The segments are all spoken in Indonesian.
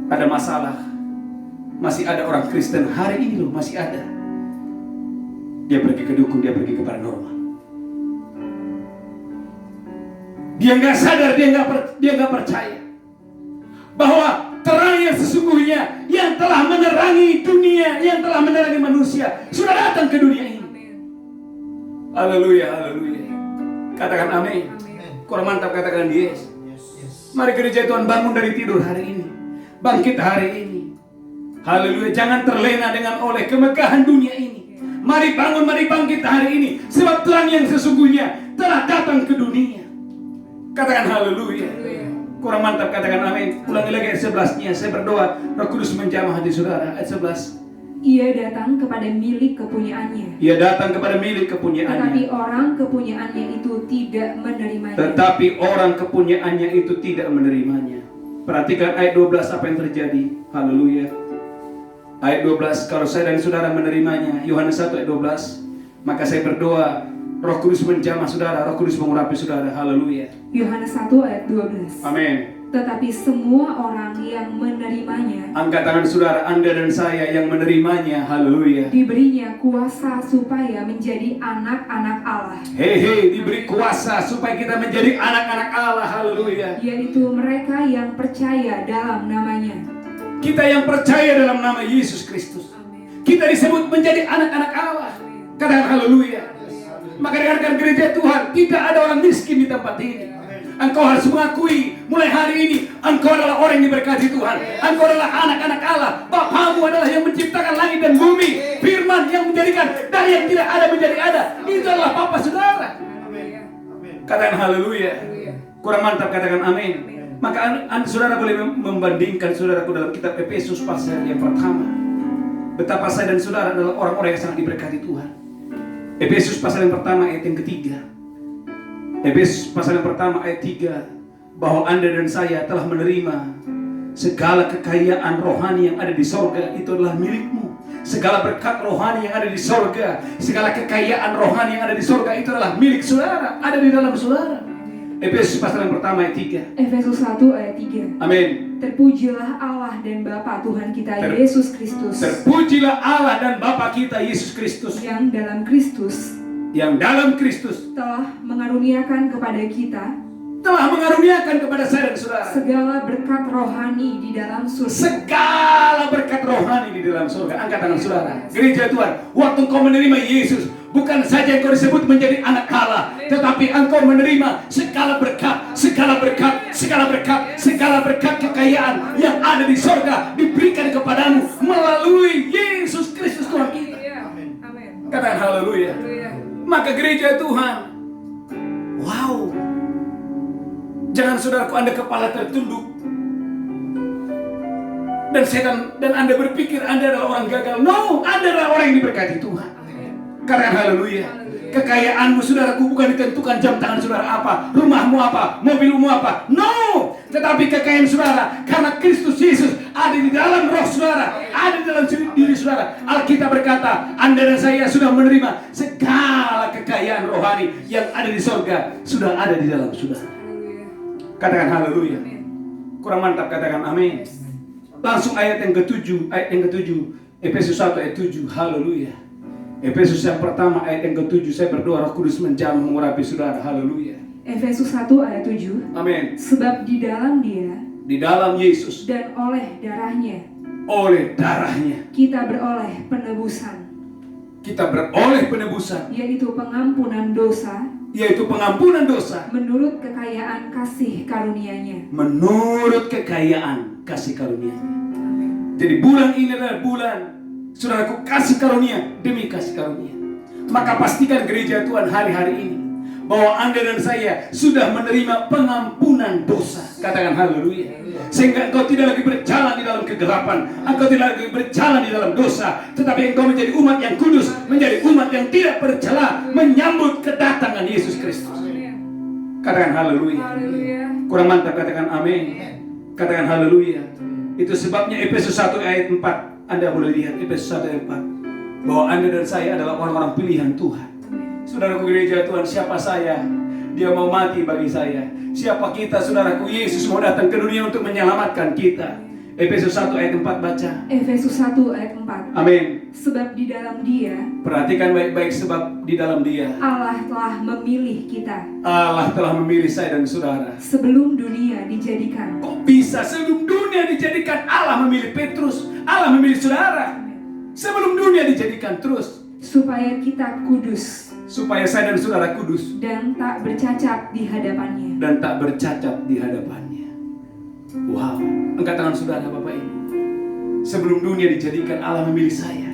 ada masalah. Masih ada orang Kristen hari ini loh, masih ada. Dia pergi ke dukun, dia pergi ke paranormal. Dia nggak sadar, dia nggak percaya bahwa terang yang sesungguhnya yang telah menerangi dunia, yang telah menerangi manusia sudah datang ke dunia ini. Haleluya, haleluya. Katakan amin. Kurang mantap katakan yes. Mari gereja Tuhan bangun dari tidur hari ini, bangkit hari ini. Haleluya. Jangan terlena dengan oleh kemegahan dunia ini. Mari bangun, mari bangkit hari ini, sebab terang yang sesungguhnya telah datang ke dunia. Katakan haleluya. Kurang mantap katakan amin. Ulangi lagi ayat 11-nya. Saya berdoa Roh Kudus menjamah hati saudara. Ayat 11. Ia datang kepada milik kepunyaannya. Ia datang kepada milik kepunyaannya. Tetapi orang kepunyaannya itu tidak menerimanya. Tetapi orang kepunyaannya itu tidak menerimanya. Perhatikan ayat 12 apa yang terjadi. Haleluya. Ayat 12, kalau saya dan saudara menerimanya, Yohanes 1 ayat 12, maka saya berdoa Roh Kudus menjamah saudara, Roh Kudus mengurapi saudara. Haleluya. Yohanes 1 ayat 12. Amin. Tetapi semua orang yang menerimanya, angkat tangan saudara, Anda dan saya yang menerimanya. Haleluya. diberinya kuasa supaya menjadi anak-anak Allah. Hei, diberi kuasa supaya kita menjadi anak-anak Allah. Haleluya. Yaitu mereka yang percaya dalam namanya. Kita yang percaya dalam nama Yesus Kristus, kita disebut menjadi anak-anak Allah. Katakan haleluya. Maka rekan-rekan gereja Tuhan, tidak ada orang miskin di tempat ini. Engkau harus mengakui mulai hari ini, engkau adalah orang yang diberkati Tuhan. Engkau adalah anak-anak Allah. Bapamu adalah yang menciptakan langit dan bumi. Firman yang menjadikan dari yang tidak ada menjadi ada. Itu adalah Bapa saudara. Katakan haleluya. Kurang mantap katakan amin. Maka saudara boleh membandingkan saudaraku dalam kitab Efesus pasal yang pertama, betapa saya dan saudara adalah orang-orang yang sangat diberkati Tuhan. Efesus pasal yang pertama ayat yang ketiga. Efesus pasal yang pertama ayat 3, bahwa Anda dan saya telah menerima segala kekayaan rohani yang ada di sorga, itu adalah milikmu. Segala berkat rohani yang ada di sorga, segala kekayaan rohani yang ada di sorga, itu adalah milik saudara, ada di dalam saudara. Efesus pasal yang pertama ayat 3. Efesus 1 ayat 3. Amin. Terpujilah Allah dan Bapa Tuhan kita Yesus Kristus. Terpujilah Allah dan Bapa kita Yesus Kristus. Yang dalam Kristus telah mengaruniakan kepada kita, telah mengaruniakan kepada saya dan saudara segala berkat rohani di dalam surga. Segala berkat rohani di dalam surga. Angkat tangan saudara. Gereja Tuhan, waktu engkau menerima Yesus, bukan saja engkau disebut menjadi anak Allah, tetapi engkau menerima segala berkat, segala berkat, segala berkat, segala berkat kekayaan yang ada di surga diberikan kepadamu melalui Yesus Kristus Tuhan kita. Katakan haleluya. Maka gereja Tuhan, wow, jangan saudaraku Anda kepala tertunduk dan Anda berpikir Anda adalah orang gagal. No, Anda adalah orang yang diberkati Tuhan. Katakan haleluya. Kekayaanmu saudaraku bukan ditentukan jam tangan saudara apa, rumahmu apa, mobilmu apa. No, tetapi kekayaan saudara karena Kristus Yesus ada di dalam roh saudara, ada di dalam diri saudara. Alkitab berkata, Anda dan saya sudah menerima segala kekayaan rohani yang ada di sorga, sudah ada di dalam saudara. Katakan haleluya. Kurang mantap katakan amin. Langsung ayat yang ke-7, Efesus 1 ayat 7. Haleluya. Efesus yang pertama ayat yang ke-7, saya berdoa Roh Kudus menjamah mengurapi saudara. Haleluya. Efesus 1 ayat 7. Amin. Sebab di dalam Dia, di dalam Yesus, dan oleh darahnya, kita beroleh penebusan, yaitu pengampunan dosa, menurut kekayaan kasih karunia-Nya. Jadi bulan ini adalah bulan saudaraku kasih karunia demi kasih karunia. Maka pastikan gereja Tuhan hari-hari ini bahwa Anda dan saya sudah menerima pengampunan dosa. Katakan haleluya. Sehingga engkau tidak lagi berjalan di dalam kegelapan, engkau tidak lagi berjalan di dalam dosa, tetapi engkau menjadi umat yang kudus, menjadi umat yang tidak bercela, menyambut kedatangan Yesus Kristus. Katakan haleluya. Kurang mantap katakan amin. Katakan haleluya. Itu sebabnya Efesus 1 ayat 4, Anda boleh lihat Efesus 1 ayat 4, bahwa Anda dan saya adalah orang-orang pilihan Tuhan. Saudaraku gereja Tuhan, siapa saya? Dia mau mati bagi saya. Siapa kita saudaraku? Yesus mau datang ke dunia untuk menyelamatkan kita. Efesus 1 ayat 4 baca. Efesus 1 ayat 4. Amin. Sebab di dalam Dia Perhatikan baik-baik, sebab di dalam Dia Allah telah memilih kita Allah telah memilih saya dan saudara. sebelum dunia dijadikan. Kok bisa sebelum dunia dijadikan? Allah memilih Petrus, Allah memilih saudara. Sebelum dunia dijadikan terus. Supaya kita kudus Supaya saya dan saudara kudus dan tak bercacat di hadapannya. dan tak bercacat di hadapannya. Wow, angkat tangan saudara Bapak Ibu. Sebelum dunia dijadikan Allah memilih saya.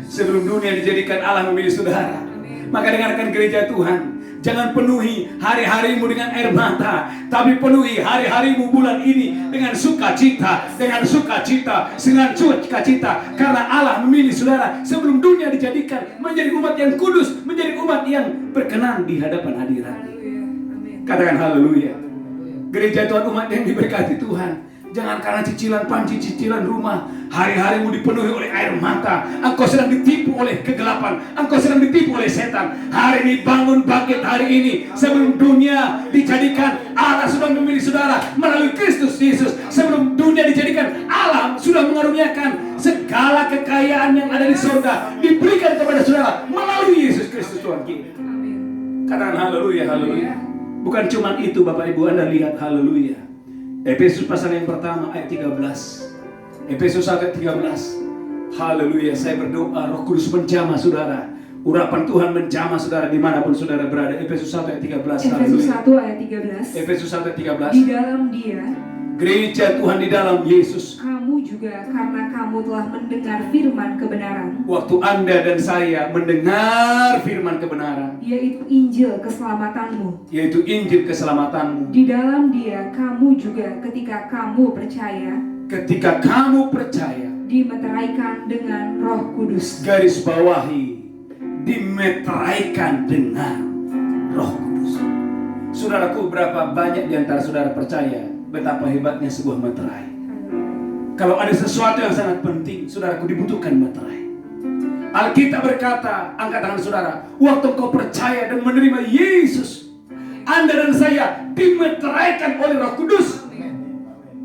Sebelum dunia dijadikan Allah memilih saudara. Maka dengarkan gereja Tuhan, jangan penuhi hari-harimu dengan air mata, tapi penuhi hari-harimu bulan ini dengan sukacita, dengan sukacita, dengan sukacita, karena Allah memilih saudara sebelum dunia dijadikan menjadi umat yang kudus, menjadi umat yang berkenan di hadapan hadirat. Katakan haleluya. Gereja Tuhan, umat yang diberkati Tuhan. Jangan karena cicilan panci, cicilan rumah, hari-harimu dipenuhi oleh air mata. Engkau sedang ditipu oleh kegelapan, engkau sedang ditipu oleh setan. Hari ini bangun bangkit hari ini. Sebelum dunia dijadikan, Allah sudah memilih saudara melalui Kristus Yesus. Sebelum dunia dijadikan, Allah sudah mengaruniakan segala kekayaan yang ada di surga diberikan kepada saudara melalui Yesus Kristus Tuhan kita. Katakan haleluya, haleluya. Bukan cuma itu Bapak Ibu, Anda lihat, haleluya. Efesus pasal yang pertama ayat 13. Efesus ayat 13. Haleluya, saya berdoa Roh Kudus menjamah saudara. Urapan Tuhan menjamah saudara dimanapun saudara berada. Efesus 1 ayat 13. Efesus 1 ayat 13. Efesus 1 ayat 13. Di dalam Dia Gereja Tuhan di dalam Yesus. kamu juga, karena kamu telah mendengar firman kebenaran, Waktu Anda dan saya mendengar firman kebenaran, yaitu Injil keselamatanmu. yaitu Injil keselamatanmu. Di dalam Dia kamu juga, ketika kamu percaya, Ketika kamu percaya, dimeteraikan dengan Roh Kudus. garis bawahi, dimeteraikan dengan Roh Kudus. Saudaraku, berapa banyak di antara saudara percaya betapa hebatnya sebuah meterai? Kalau ada sesuatu yang sangat penting, saudaraku, dibutuhkan meterai. Alkitab berkata, angkat tangan saudara, waktu kau percaya dan menerima Yesus, Anda dan saya dimeteraikan oleh Roh Kudus.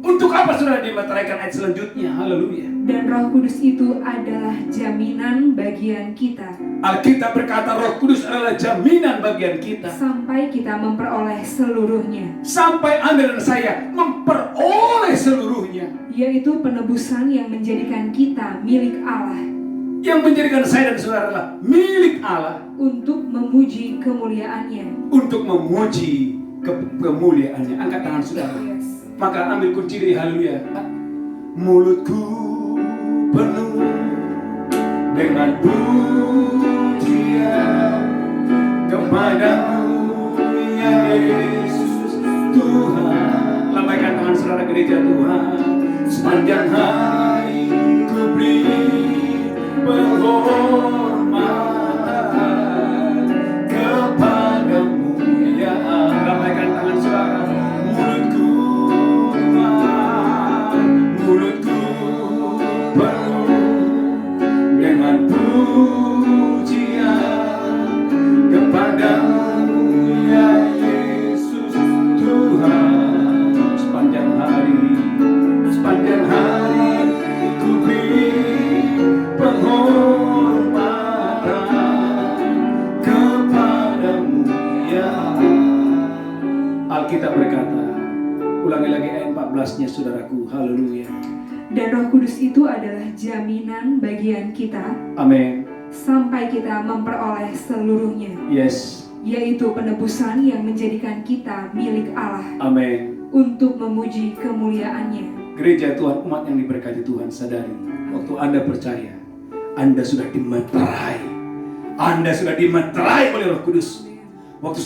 Untuk apa saudara dimeteraikan? Ayat selanjutnya, haleluya. Dan Roh Kudus itu adalah jaminan bagian kita, Alkitab berkata Roh Kudus adalah jaminan bagian kita, sampai kita memperoleh seluruhnya, sampai Anda dan saya memperoleh seluruhnya. yaitu penebusan yang menjadikan kita milik Allah, Yang menjadikan saya dan saudara adalah milik Allah, untuk memuji kemuliaannya. untuk memuji kemuliaannya. Angkat tangan saudara. Maka ambil kunci dari haleluya. Mulutku penuh dengan pujian kepadamu ya Yesus Tuhan. Lambaikan tangan saudara, gereja Tuhan. Sepanjang hari ku beri penghormatan kepadamu ya Allah. Lambaikan tangan saudara. Mulutku penuh dengan pujian kepadamu ya Yesus Tuhan. Sepanjang hari ku beri penghormatan kepadamu ya. Alkitab berkata, ulangi lagi ayat 14-nya saudaraku, haleluya. Dan Roh Kudus itu adalah jaminan bagian kita, Amin. sampai kita memperoleh seluruhnya, Yes. yaitu penebusan yang menjadikan kita milik Allah, Amin. untuk memuji kemuliaannya. Gereja Tuhan, umat yang diberkati Tuhan, sadari waktu Anda percaya, Anda sudah dimeterai. Anda sudah dimeterai oleh Roh Kudus. Waktu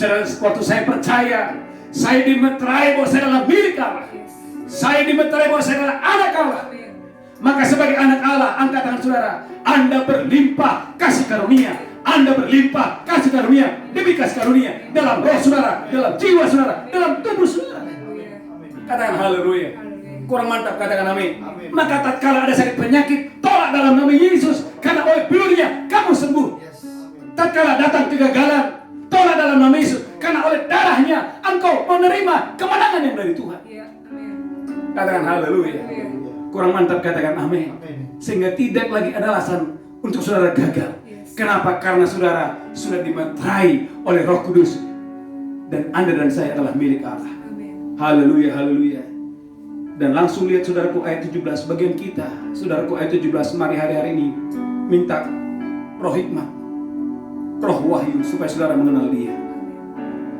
saya percaya, saya dimeterai bahwa saya adalah milik Allah. Saya dimeterai bahwa saya adalah anak Allah. Maka sebagai anak Allah, angkat tangan saudara, Anda berlimpah kasih karunia. Anda berlimpah kasih karunia demi kasih karunia dalam roh saudara, dalam jiwa saudara, dalam tubuh saudara. Katakan haleluya. Kurang mantap, katakan amin. Maka tatkala ada sakit penyakit, tolak dalam nama Yesus, karena oleh pilurnya kamu sembuh. Tatkala datang kegagalan, tolak dalam nama Yesus, karena oleh darahnya engkau menerima kemenangan yang dari Tuhan. Katakan haleluya. Kurang mantap katakan amin. Sehingga tidak lagi ada alasan untuk saudara gagal. Kenapa? Karena saudara sudah dimeterai oleh Roh Kudus. Dan Anda dan saya adalah milik Allah. Haleluya, haleluya. Dan langsung lihat saudaraku ayat 17 bagian kita. Saudaraku ayat 17, mari hari-hari ini minta roh hikmat, roh wahyu supaya saudara mengenal Dia.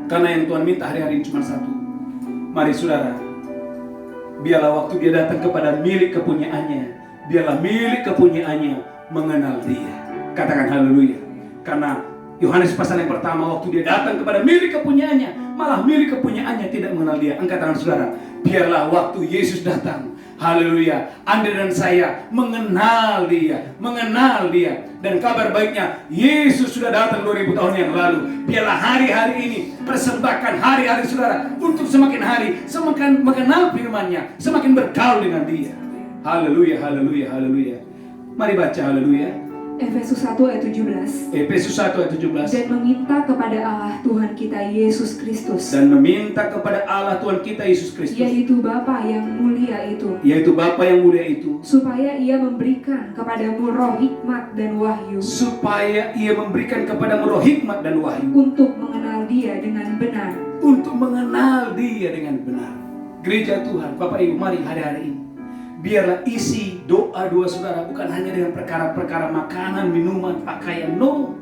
Karena yang Tuhan minta hari-hari ini cuma satu. Mari saudara, biarlah waktu Dia datang kepada milik kepunyaannya, biarlah milik kepunyaannya mengenal Dia. Katakan haleluya. Karena Yohanes pasal yang pertama, waktu Dia datang kepada milik kepunyaannya, malah milik kepunyaannya tidak mengenal Dia. Angkat tangan saudara. Biarlah waktu Yesus datang, haleluya, Anda dan saya mengenal Dia, mengenal Dia. Dan kabar baiknya, Yesus sudah datang 2000 tahun yang lalu. Biarlah hari-hari ini persembahkan hari-hari saudara untuk semakin hari semakin mengenal firman-Nya, semakin bergaul dengan Dia. Haleluya, haleluya, haleluya. Mari baca haleluya. Efesus 1 ayat 17. Efesus 1 ayat 17. Dan meminta kepada Allah Tuhan kita Yesus Kristus, Dan meminta kepada Allah Tuhan kita Yesus Kristus, yaitu Bapa yang mulia itu, yaitu Bapa yang mulia itu, supaya Ia memberikan kepadamu roh hikmat dan wahyu, supaya Ia memberikan kepadamu roh hikmat dan wahyu, untuk mengenal Dia dengan benar. untuk mengenal Dia dengan benar. Gereja Tuhan, Bapak Ibu, mari hari-hari ini biarlah isi doa-doa saudara bukan hanya dengan perkara-perkara makanan, minuman, pakaian, no.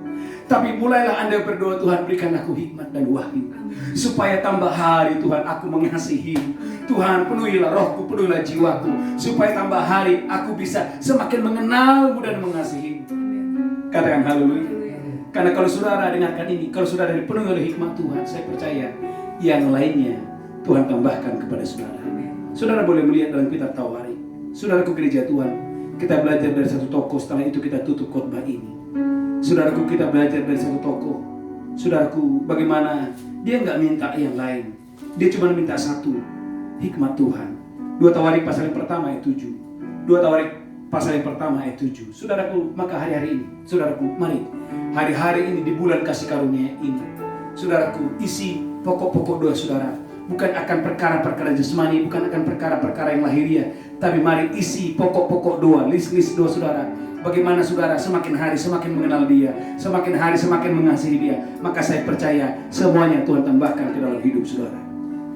Tapi mulailah Anda berdoa, Tuhan berikan aku hikmat dan wahyu, supaya tambah hari Tuhan aku mengasihi. Tuhan penuhilah rohku, penuhilah jiwaku, supaya tambah hari aku bisa semakin mengenalmu dan mengasihi. Katakan haleluya. Karena kalau saudara dengarkan ini, kalau saudara dipenuhi oleh hikmat Tuhan, saya percaya yang lainnya Tuhan tambahkan kepada saudara. Saudara boleh melihat dalam kitab Tawarik. Saudaraku gereja Tuhan, kita belajar dari satu tokoh, setelah itu kita tutup khotbah ini. Saudaraku, kita belajar dari satu tokoh. Saudaraku, bagaimana dia nggak minta yang lain, dia cuma minta satu, hikmat Tuhan. 2 Tawarik pasal yang pertama ayat 7. 2 Tawarik pasal yang pertama ayat 7. Saudaraku, maka hari-hari ini, saudaraku, mari hari-hari ini di bulan kasih karunia ini, saudaraku, isi pokok-pokok doa saudara. Bukan akan perkara-perkara jasmani, bukan akan perkara-perkara yang lahiriah, tapi mari isi pokok-pokok doa, list-list doa saudara. Bagaimana saudara semakin hari semakin mengenal Dia, semakin hari semakin mengasihi Dia, maka saya percaya semuanya Tuhan tambahkan ke dalam hidup saudara.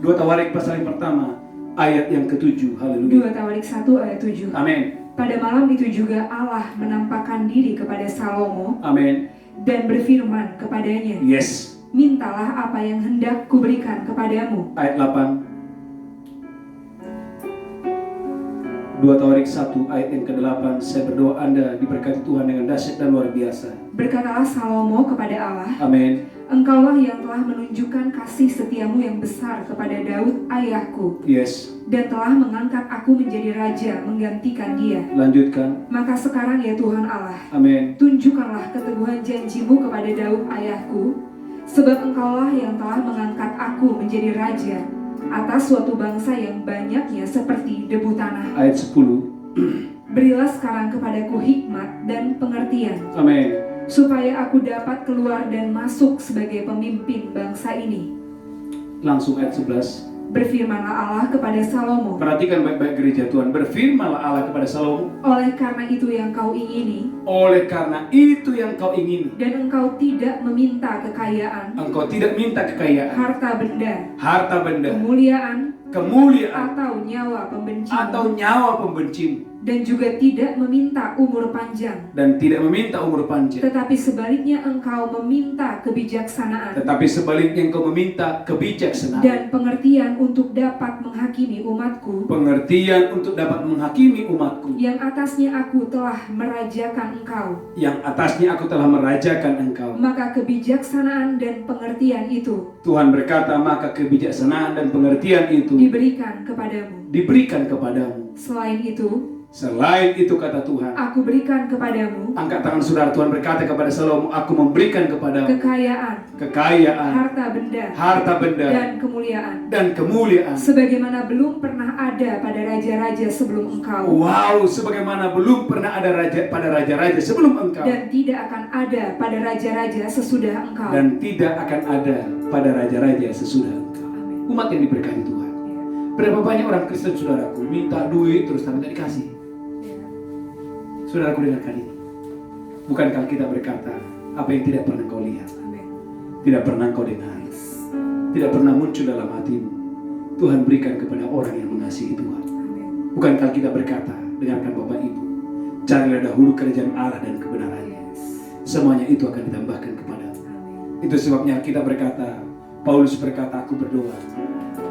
2 Tawarik pasal yang pertama ayat yang ke-7. Haleluya. 2 Tawarik 1 ayat 7. Amin. Pada malam itu juga Allah menampakkan diri kepada Salomo, Amin. dan berfirman kepadanya, Yes. mintalah apa yang hendak kuberikan kepadamu. Ayat 8. 2 Tawarik 1 ayat yang ke-8. Saya berdoa Anda diberkati Tuhan dengan dahsyat dan luar biasa. Berkatalah Salomo kepada Allah, Amin. Engkaulah yang telah menunjukkan kasih setiamu yang besar kepada Daud ayahku, Yes. dan telah mengangkat aku menjadi raja menggantikan dia. Lanjutkan. Maka sekarang ya Tuhan Allah, Amin. tunjukkanlah keteguhan janjimu kepada Daud ayahku, sebab engkaulah yang telah mengangkat aku menjadi raja atas suatu bangsa yang banyaknya seperti debu tanah. Ayat 10. Berilah sekarang kepadaku hikmat dan pengertian, Amin. supaya aku dapat keluar dan masuk sebagai pemimpin bangsa ini. Langsung ayat 11. Berfirmanlah Allah kepada Salomo, Perhatikan baik-baik gereja Tuhan. Berfirmanlah Allah kepada Salomo, oleh karena itu yang kau ingini, oleh karena itu yang kau ingini, dan engkau tidak meminta kekayaan, engkau tidak minta kekayaan, harta benda, kemuliaan, atau nyawa pembencimu, dan juga tidak meminta umur panjang, dan tidak meminta umur panjang. tetapi sebaliknya engkau meminta kebijaksanaan Tetapi sebaliknya engkau meminta kebijaksanaan dan pengertian untuk dapat menghakimi umatku, pengertian untuk dapat menghakimi umatku, yang atasnya aku telah merajakan engkau. yang atasnya aku telah merajakan engkau. Maka kebijaksanaan dan pengertian itu Tuhan berkata, maka kebijaksanaan dan pengertian itu diberikan kepadamu. Selain itu kata Tuhan, Aku berikan kepadamu angkat tangan saudara. Tuhan berkata kepada Salomo, aku memberikan kepadamu kekayaan, harta benda, dan kemuliaan, sebagaimana belum pernah ada pada raja-raja sebelum engkau. Wow, sebagaimana belum pernah ada pada raja-raja sebelum engkau, Dan tidak akan ada pada raja-raja sesudah engkau. dan tidak akan ada pada raja-raja sesudah engkau. Amin. Umat yang diberkati Tuhan, Berapa banyak orang Kristen saudaraku minta duit terus tapi tidak dikasih. Saudaraku dengarkan ini. Bukankah kita berkata, apa yang tidak pernah kau lihat, tidak pernah kau dengar, tidak pernah muncul dalam hatimu, Tuhan berikan kepada orang yang mengasihi Tuhan. Bukankah kita berkata, dengarkan Bapak Ibu, carilah dahulu kerajaan Allah dan kebenarannya, semuanya itu akan ditambahkan kepadamu. Itu sebabnya kita berkata, Paulus berkata, aku berdoa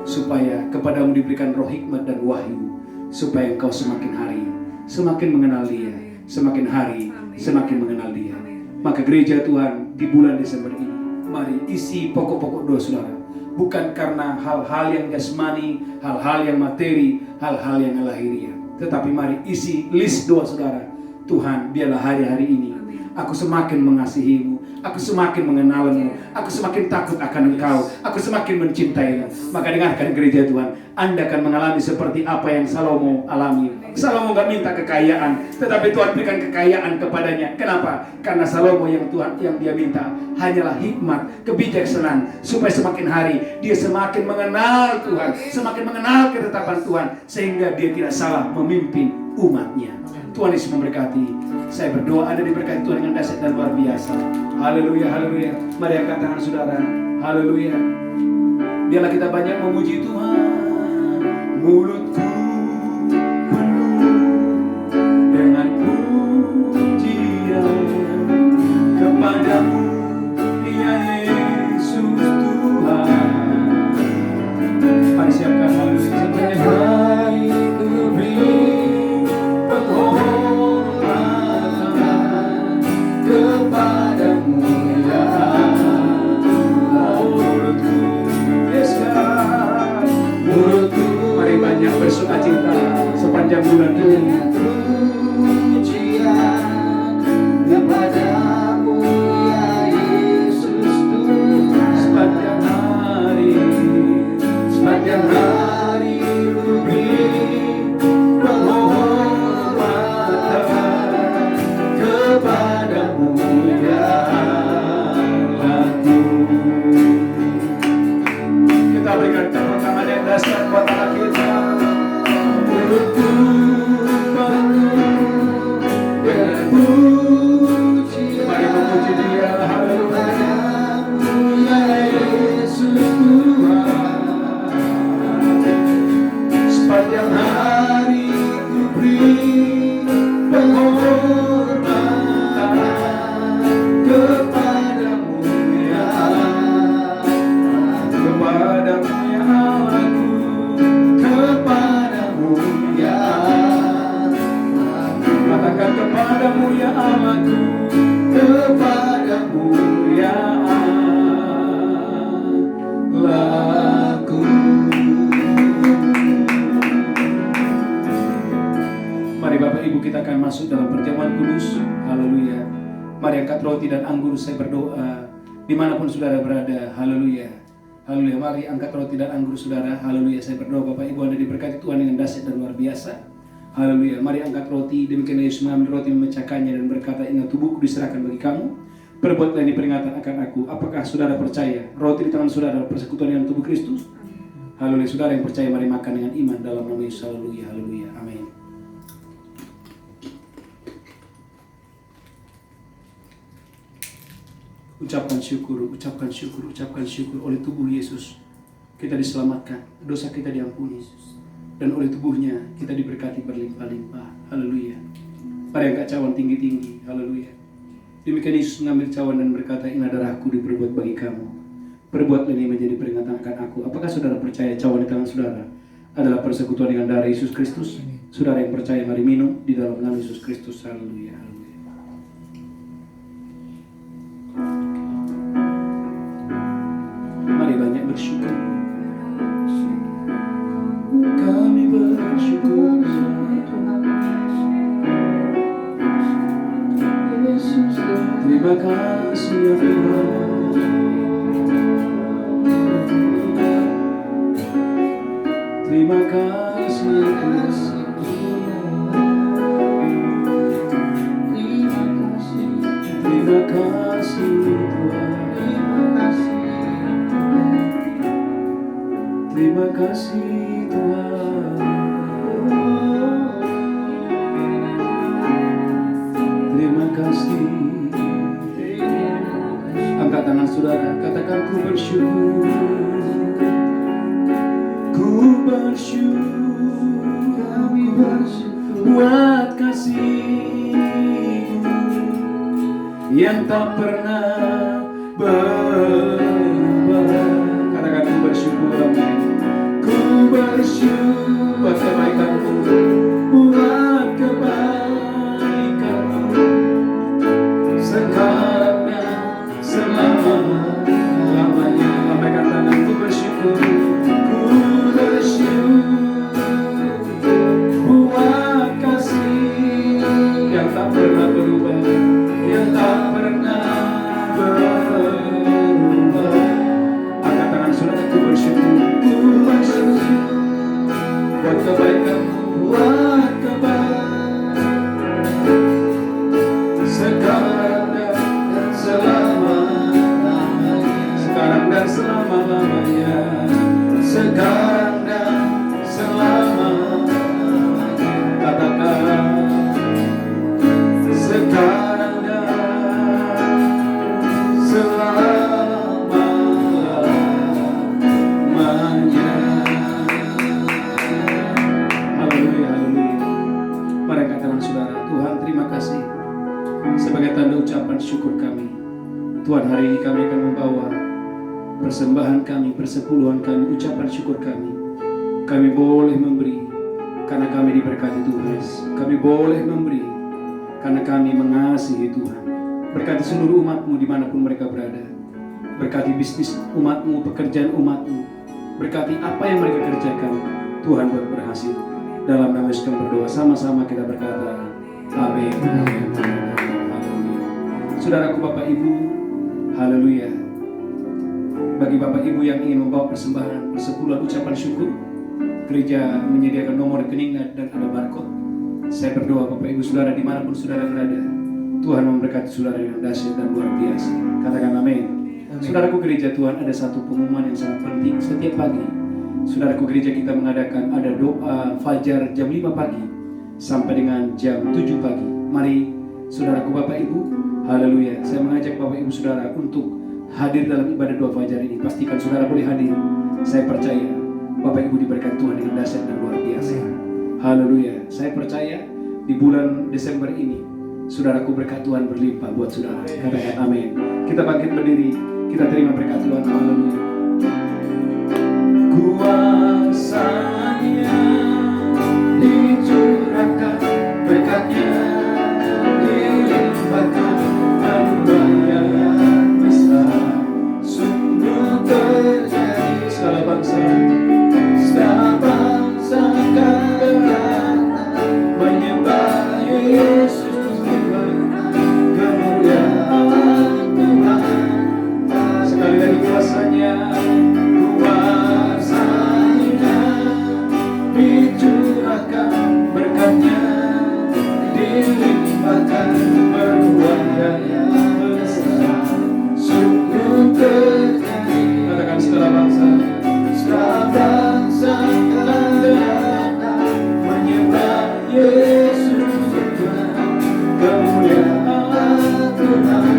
supaya kepadamu diberikan roh hikmat dan wahyu, supaya engkau semakin hari semakin mengenal Dia, semakin hari semakin mengenal Dia. Maka gereja Tuhan di bulan Desember ini, mari isi pokok-pokok doa saudara. Bukan karena hal-hal yang jasmani, hal-hal yang materi, hal-hal yang lahiriah, tetapi mari isi list doa saudara. Tuhan, biarlah hari-hari ini aku semakin mengasihimu, aku semakin mengenalmu, aku semakin takut akan Engkau, aku semakin mencintaimu. Maka dengarkan gereja Tuhan, Anda akan mengalami seperti apa yang Salomo alami. Salomo gak minta kekayaan, tetapi Tuhan berikan kekayaan kepadanya. Kenapa? Karena Salomo yang dia minta hanyalah hikmat, kebijaksanaan, supaya semakin hari dia semakin mengenal Tuhan, semakin mengenal ketetapan Tuhan, sehingga dia tidak salah memimpin umatnya. Tuhan Yesus memberkati. Saya berdoa Anda diberkati Tuhan dengan dahsyat dan luar biasa. Haleluya, haleluya. Mari angkat tangan saudara. Haleluya. Biarlah kita banyak memuji Tuhan. Mulutku penuh dengan pujian kepadamu, ya Yesus Tuhan. Mari siapkan haleluya. Sampai ku beri penghormatan kepadamu, ya mulutku, yes God, mulutku. Mari banyak bersukacita sepanjang bulan ini. Pujian kepadamu, ya Yesus Tuhan. Sepanjang hari ku beri penghormatan kepadamu, ya Allahku. Kita berikan tepuk tangan yang dahsyat buat Allah kita. Mulutku penuh dengan pujian. Mari memuji Dia. Haleluya, ya Yesus Tuhan. Sepanjang hari ku beri penghormatan kepadamu, ya kepadamu, ya Allahku, kepadamu, ya katakan kepadamu, ya Allahku, kepadamu, ya Allahku. Mari Bapak Ibu, kita akan masuk dalam perjamuan kudus. Haleluya. Mari angkat roti dan anggur, saya berdoa dimanapun saudara berada. Haleluya. Haleluya. Mari angkat roti dan anggur saudara. Haleluya. Saya berdoa Bapak Ibu Anda diberkati Tuhan dengan dahsyat dan luar biasa. Haleluya. Mari angkat roti. Demikian Yesus mengambil roti, memecahkannya dan berkata, ingat tubuhku diserahkan bagi kamu. Perbuatlah ini peringatan akan aku. Apakah saudara percaya roti di tangan saudara persekutuan dengan tubuh Kristus? Haleluya. Saudara yang percaya, mari makan dengan iman dalam nama Yesus. Haleluya. Haleluya. Amin. Ucapkan syukur, ucapkan syukur, ucapkan syukur. Oleh tubuh Yesus kita diselamatkan, dosa kita diampuni, dan oleh tubuhnya kita diberkati berlimpah-limpah. Haleluya. Mari angkat cawan tinggi-tinggi. Haleluya. Demikian Yesus mengambil cawan dan berkata, inilah darahku diperbuat bagi kamu. Perbuatlah ini menjadi peringatan akan aku. Apakah saudara percaya cawan di tangan saudara adalah persekutuan dengan darah Yesus Kristus? Saudara yang percaya, mari minum di dalam nama Yesus Kristus. Haleluya. Mari banyak bersyukur. Kami bersyukur. Terima kasih ya Tuhan. Terima kasih ya Tuhan. Terima kasih Tuhan. Terima kasih Tuhan. saudara, katakan ku bersyukur. Ku bersyukur, kami bersyukur buat kasih-Mu yang tak pernah berubah. Katakan ku bersyukur, amin. Ku bersyukur buat kebaikan-Mu, buat kebaikan-Mu sekarang dan selama-lamanya. Lambaikan tangan, ku bersyukur. Ku bersyukur buat kasih yang tak pernah berubah, yang tak pernah berubah. Angkat tangan saudara, ku bersyukur. Ku bersyukur buat kebaikan-Mu, buat kebaikan sekarang dan selama-lamanya. Sekarang dan selama-lamanya. Sekarang dan selama-lamanya. Katakan sekarang dan selama-lamanya. Haleluya, haleluya. Mari angkat tangan saudara. Tuhan, terima kasih sebagai tanda ucapan syukur kami. Tuhan, hari ini kami akan membawa persembahan kami, persepuluhan kami, ucapan syukur kami. Kami boleh memberi karena kami diberkati Tuhan. Kami boleh memberi karena kami mengasihi Tuhan. Berkati seluruh umat-Mu dimanapun mereka berada. Berkati bisnis umat-Mu, pekerjaan umat-Mu. Berkati apa yang mereka kerjakan, Tuhan buat berhasil. Dalam nama Yesus kami berdoa, sama-sama kita berkata, amin. Haleluya. Saudaraku, Bapak Ibu, haleluya. Bagi Bapak Ibu yang ingin membawa persembahan, persepuluhan ucapan syukur, gereja menyediakan nomor rekening dan ada barcode. Saya berdoa Bapak Ibu Saudara dimanapun Saudara berada, Tuhan memberkati Saudara yang dahsyat dan luar biasa. Katakan amin. Saudaraku, gereja Tuhan, ada satu pengumuman yang sangat penting. Setiap pagi, saudaraku, gereja kita mengadakan ada doa fajar jam 5 pagi sampai dengan jam 7 pagi. Mari saudaraku, Bapak Ibu, haleluya. Saya mengajak Bapak Ibu Saudara untuk hadir dalam ibadah doa fajar ini. Pastikan saudara boleh hadir. Saya percaya Bapak Ibu diberkati Tuhan dengan dahsyat dan luar biasa. Haleluya. Saya percaya di bulan Desember ini saudaraku, berkat Tuhan berlimpah buat saudara. Katakan amin. Kita bangkit berdiri, kita terima berkat Tuhan. Haleluya. Kuasanya dicurahkan, berkatnya dilimpahkan, anugerah besar sungguh terjadi. Segala bangsa akan berkata menyembah Yesus Tuhan, kemuliaan Tuhan. Sekali lagi, kuasanya dicurahkan, berkatnya dilimpahkan, berbuahnya besar sungguh terjadi. Katakan segala bangsa akan berkata menyembah Yesus Tuhan, kemuliaan Tuhan,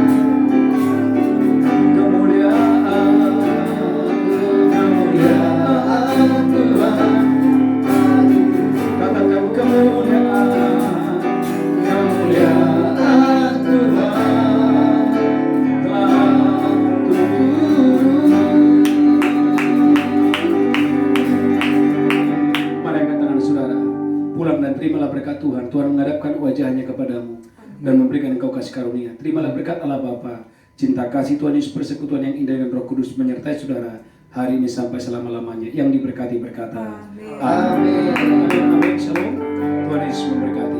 kemuliaan Tuhan. Katakan kemuliaan Tuhan telah turun. Mari angkat tangan saudara, pulang dan terimalah berkat Tuhan. Tuhan menghadapkan wajahnya kepadamu dan memberikan engkau kasih karunia. Terimalah berkat Allah Bapa, cinta kasih Tuhan Yesus, persekutuan yang indah dan Roh Kudus menyertai saudara hari ini sampai selama-lamanya. Yang diberkati berkata amin. Amin. Amin. Shalom. Tuhan Yesus memberkati.